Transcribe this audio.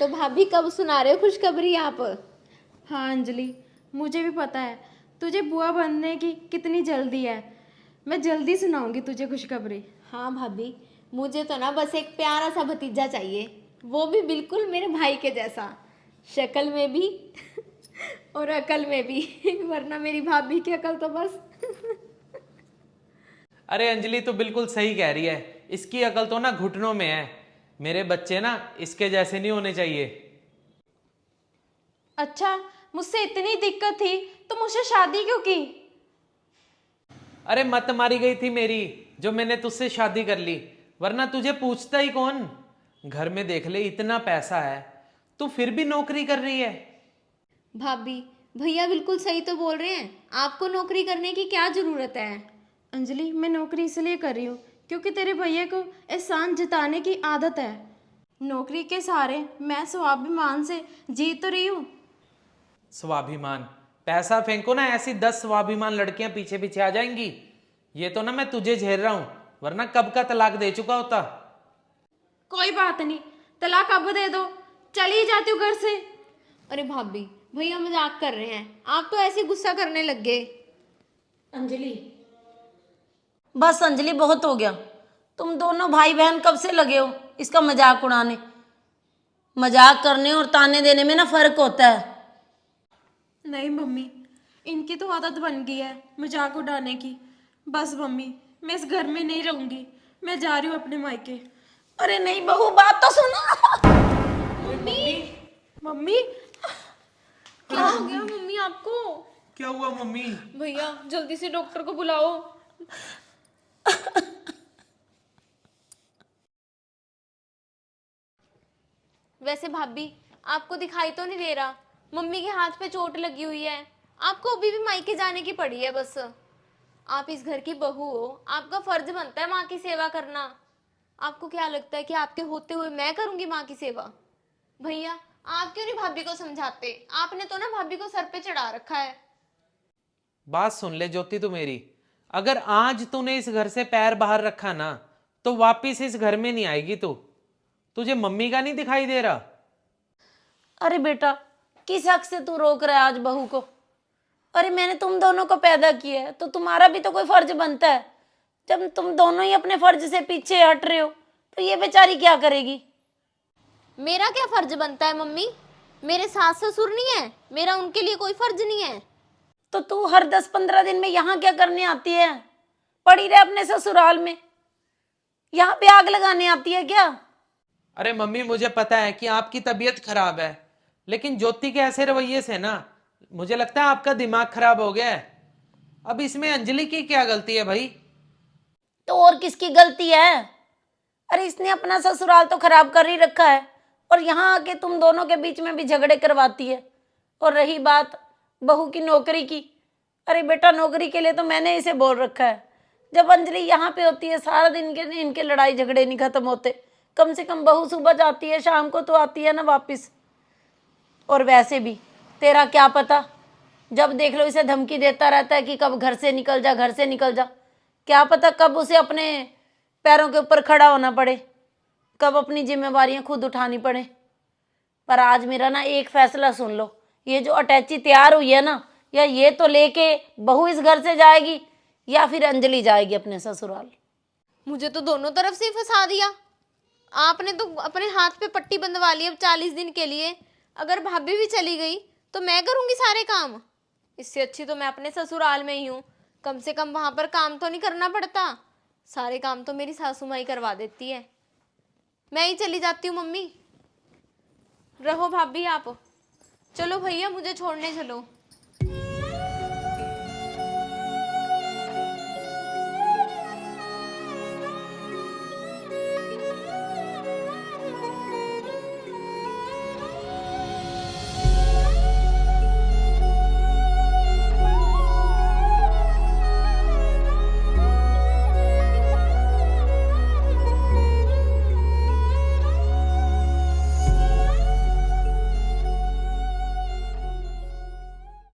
तो भाभी कब सुना रहे हो खुशखबरी आप? हाँ अंजलि, मुझे भी पता है तुझे बुआ बनने की कितनी जल्दी है। मैं जल्दी सुनाऊंगी तुझे खुशखबरी। हाँ भाभी, मुझे तो ना बस एक प्यारा सा भतीजा चाहिए, वो भी बिल्कुल मेरे भाई के जैसा, शक्ल में भी और अकल में भी। वरना मेरी भाभी की अकल तो बस। अरे अंजलि तो बिल्कुल सही कह रही है, इसकी अकल तो ना घुटनों में है। मेरे बच्चे ना इसके जैसे नहीं होने चाहिए। अच्छा, मुझसे इतनी दिक्कत थी तो मुझसे शादी क्यों की? अरे मत मारी गई थी मेरी जो मैंने तुझसे शादी कर ली, वरना तुझे पूछता ही कौन। घर में देख ले इतना पैसा है, तू फिर भी नौकरी कर रही है। भाभी, भैया बिल्कुल सही तो बोल रहे हैं, आपको नौकरी करने की क्या जरूरत है? अंजलि, मैं नौकरी इसलिए कर रही हूँ क्योंकि तेरे भैया को एहसान जताने की आदत है। नौकरी के सहारे मैं स्वाभिमान से जी तो रही हूँ। स्वाभिमान? पैसा फेंको ना, ऐसी 10 स्वाभिमान लड़कियां पीछे पीछे आ जाएंगी। ये तो ना मैं तुझे झेल रहा हूं, वरना कब का तलाक दे चुका होता। कोई बात नहीं, तलाक अब दे दो, चली जाती हूँ घर से। अरे भाभी, भैया मजाक कर रहे हैं, आप तो ऐसे गुस्सा करने लग गए। अंजलि, बस अंजलि, बहुत हो गया। तुम दोनों भाई बहन कब से लगे हो इसका मजाक उड़ाने? मजाक करने और ताने देने में ना फर्क होता है। नहीं मम्मी, इनकी तो आदत बन गई है मजाक उड़ाने की। बस मम्मी, मैं इस घर में नहीं रहूंगी, मैं जा रही हूँ अपने मायके। अरे नहीं बहू, बात तो सुनो। मम्मी, क्या हो गया मम्मी आपको? क्या हुआ मम्मी? भैया जल्दी से डॉक्टर को बुलाओ। वैसे भाभी, आपको दिखाई तो नहीं दे रहा, मम्मी के हाथ पे चोट लगी हुई है, आपको अभी भी मायके जाने की पड़ी है। बस आप इस घर की बहू हो, आपका फर्ज बनता है माँ की सेवा करना। आपको क्या लगता है कि आपके होते हुए मैं करूंगी माँ की सेवा? भैया, आप क्यों नहीं भाभी को समझाते? आपने तो ना भाभी को सर पे चढ़ा रखा है। बात सुन ले ज्योति तू मेरी, अगर आज तूने इस घर से पैर बाहर रखा ना, तो वापिस इस घर में नहीं आएगी तू। तुझे मम्मी का नहीं दिखाई दे रहा? अरे बेटा, किस हक से तू रोक रहा है आज बहू को? अरे मैंने तुम दोनों को पैदा किया है तो तुम्हारा भी तो कोई फर्ज बनता है। जब तुम दोनों ही अपने फर्ज से पीछे हट रहे हो तो ये बेचारी क्या करेगी? मेरा क्या फर्ज बनता है मम्मी? मेरे सास ससुर नहीं है, मेरा उनके लिए कोई फर्ज नहीं है। तो तू हर 10-15 दिन में यहाँ क्या करने आती है? पड़ी रहे अपने ससुराल में, यहाँ पे आग लगाने आती है क्या? अरे मम्मी, मुझे पता है कि आपकी तबीयत खराब है, लेकिन ज्योति के ऐसे रवैये से ना मुझे लगता है आपका दिमाग खराब हो गया है। अब इसमें अंजलि की क्या गलती है भाई? तो और किसकी गलती है? अरे इसने अपना ससुराल तो खराब कर ही रखा है और यहाँ आके तुम दोनों के बीच में भी झगड़े करवाती है। और रही बात बहू की नौकरी की, अरे बेटा, नौकरी के लिए तो मैंने इसे बोल रखा है। जब अंजलि यहाँ पे होती है सारा दिन के इनके लड़ाई झगड़े नहीं खत्म होते। कम से कम बहू सुबह जाती है, शाम को तो आती है ना वापिस। और वैसे भी तेरा क्या पता, जब देख लो इसे धमकी देता रहता है कि कब घर से निकल जा, घर से निकल जा। क्या पता कब उसे अपने पैरों के ऊपर खड़ा होना पड़े, कब अपनी जिम्मेवारियां खुद उठानी पड़े। पर आज मेरा ना एक फैसला सुन लो, ये जो अटैची तैयार हुई है ना, या ये तो लेके बहू इस घर से जाएगी या फिर अंजलि जाएगी अपने ससुराल। मुझे तो दोनों तरफ से ही फंसा दिया। आपने तो अपने हाथ पे पट्टी बंधवा ली अब 40 दिन के लिए। अगर भाभी भी चली गई तो मैं करूंगी सारे काम। इससे अच्छी तो मैं अपने ससुराल में ही हूँ, कम से कम वहां पर काम तो नहीं करना पड़ता। सारे काम तो मेरी सासू माँ ही करवा देती है। मैं ही चली जाती हूँ मम्मी, रहो भाभी आप। चलो भैया, मुझे छोड़ने चलो।